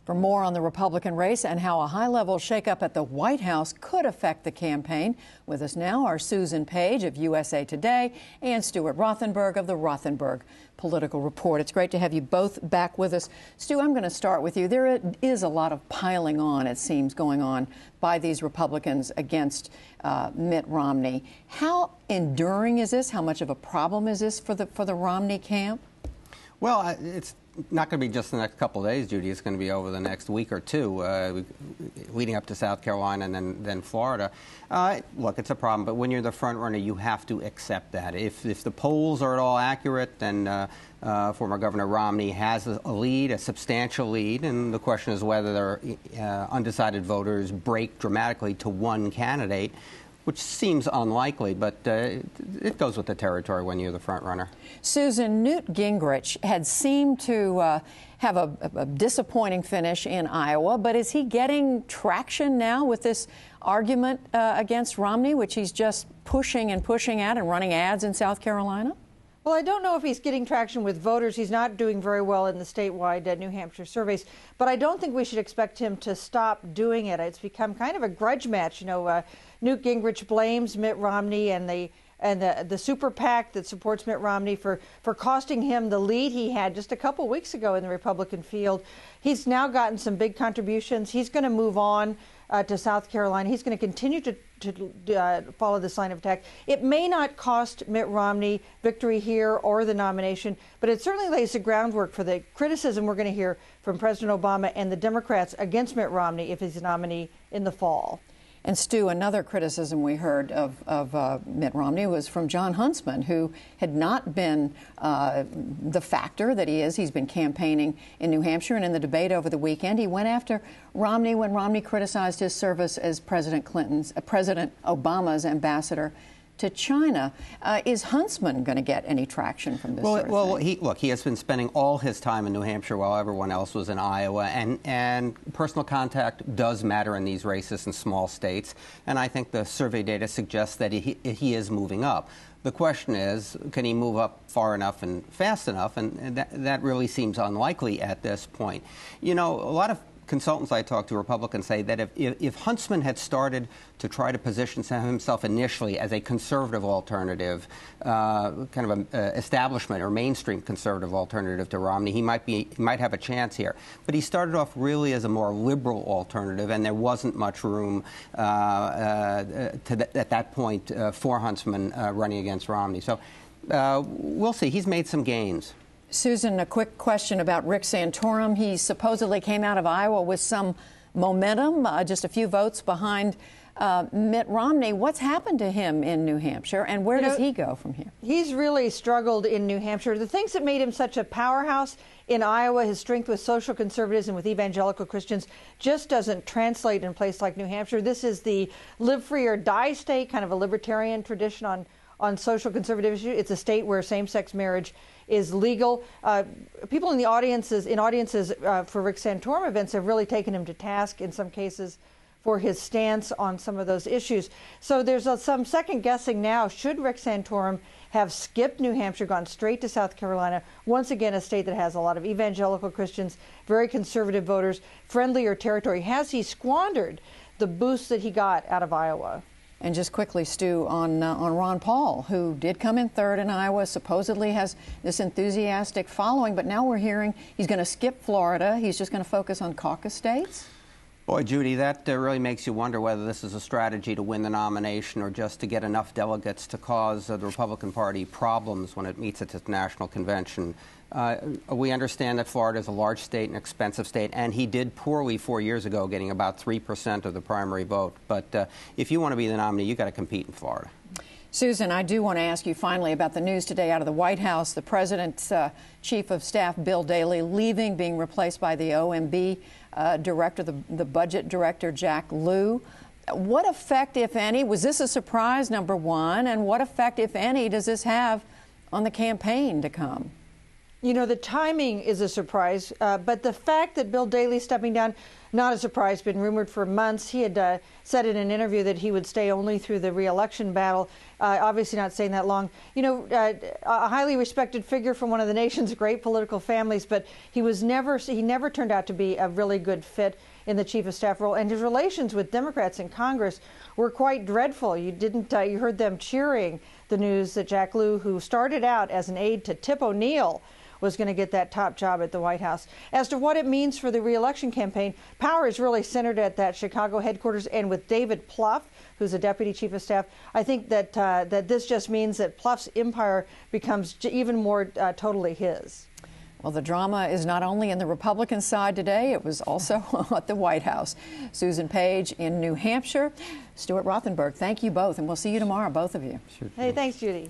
For more on the Republican race and how a high-level shakeup at the White House could affect the campaign, with us now are Susan Page of USA Today and Stuart Rothenberg of the Rothenberg Political Report. It's great to have you both back with us. Stu, I'm going to start with you. There is a lot of piling on, it seems, going on by these Republicans against Mitt Romney. How enduring is this? How much of a problem is this for the Romney camp? Well, it's not going to be just the next couple of days, Judy. It's going to be over the next week or two, leading up to South Carolina and then Florida. Look, it's a problem, but when you're the front runner, you have to accept that. If the polls are at all accurate, then former Governor Romney has a lead, a substantial lead, and the question is whether undecided voters break dramatically to one candidate, which seems unlikely, but it goes with the territory when you're the front runner. Susan, Newt Gingrich had seemed to have a disappointing finish in Iowa, but is he getting traction now with this argument against Romney, which he's just pushing and pushing at and running ads in South Carolina? Well, I don't know if he's getting traction with voters. He's not doing very well in the statewide New Hampshire surveys, but I don't think we should expect him to stop doing it. It's become kind of a grudge match. You know, Newt Gingrich blames Mitt Romney and the super PAC that supports Mitt Romney for costing him the lead he had just a couple weeks ago in the Republican field. He's now gotten some big contributions. He's going to move on to South Carolina. He's going to continue to follow this line of attack. It may not cost Mitt Romney victory here or the nomination, but it certainly lays the groundwork for the criticism we're going to hear from President Obama and the Democrats against Mitt Romney if he's a nominee in the fall. And Stu, another criticism we heard of Mitt Romney was from Jon Huntsman, who had not been the factor that he is. He's been campaigning in New Hampshire, and in the debate over the weekend, he went after Romney when Romney criticized his service as President Obama's ambassador to China. Is Huntsman going to get any traction from this sort of thing? He has been spending all his time in New Hampshire while everyone else was in Iowa, and personal contact does matter in these races in small states, and I think the survey data suggests that he is moving up. The question is, can he move up far enough and fast enough, and that really seems unlikely at this point. You know, a lot of consultants I talk to, Republicans, say that if Huntsman had started to try to position himself initially as a conservative alternative, kind of an establishment or mainstream conservative alternative to Romney, he might have a chance here. But he started off really as a more liberal alternative, and there wasn't much room at that point for Huntsman running against Romney. So we'll see. He's made some gains. Susan, a quick question about Rick Santorum. He supposedly came out of Iowa with some momentum, just a few votes behind Mitt Romney. What's happened to him in New Hampshire, and where does he go from here? He's really struggled in New Hampshire. The things that made him such a powerhouse in Iowa, his strength with social conservatives and with evangelical Christians, just doesn't translate in a place like New Hampshire. This is the live free or die state, kind of a libertarian tradition on social conservative issues. It's a state where same-sex marriage is legal. People in audiences for Rick Santorum events have really taken him to task in some cases for his stance on some of those issues. So there's some second guessing now. Should Rick Santorum have skipped New Hampshire, gone straight to South Carolina, once again a state that has a lot of evangelical Christians, very conservative voters, friendlier territory? Has he squandered the boost that he got out of Iowa? And just quickly, Stu, on Ron Paul, who did come in third in Iowa, supposedly has this enthusiastic following, but now we're hearing he's going to skip Florida. He's just going to focus on caucus states? Boy, Judy, that really makes you wonder whether this is a strategy to win the nomination or just to get enough delegates to cause the Republican Party problems when it meets at its national convention. We understand that Florida is a large state, an expensive state, and he did poorly 4 years ago, getting about 3% of the primary vote. But if you want to be the nominee, you've got to compete in Florida. Susan, I do want to ask you finally about the news today out of the White House. The president's chief of staff, Bill Daley, leaving, being replaced by the OMB director, the budget director, Jack Lew. What effect, if any, was this a surprise, number one, and what effect, if any, does this have on the campaign to come? You know, the timing is a surprise, but the fact that Bill Daley stepping down, not a surprise, been rumored for months. He had said in an interview that he would stay only through the re-election battle, obviously not staying that long. You know, a highly respected figure from one of the nation's great political families, but he never turned out to be a really good fit in the chief of staff role, and his relations with Democrats in Congress were quite dreadful. You heard them cheering the news that Jack Lew, who started out as an aide to Tip O'Neill, was going to get that top job at the White House. As to what it means for the re-election campaign, power is really centered at that Chicago headquarters, and with David Plouffe, who's a deputy chief of staff, I think that that this just means that Plouffe's empire becomes even more totally his. Well, the drama is not only in the Republican side today, it was also at the White House. Susan Page in New Hampshire, Stuart Rothenberg, thank you both, and we'll see you tomorrow, both of you. Hey, thanks, Judy.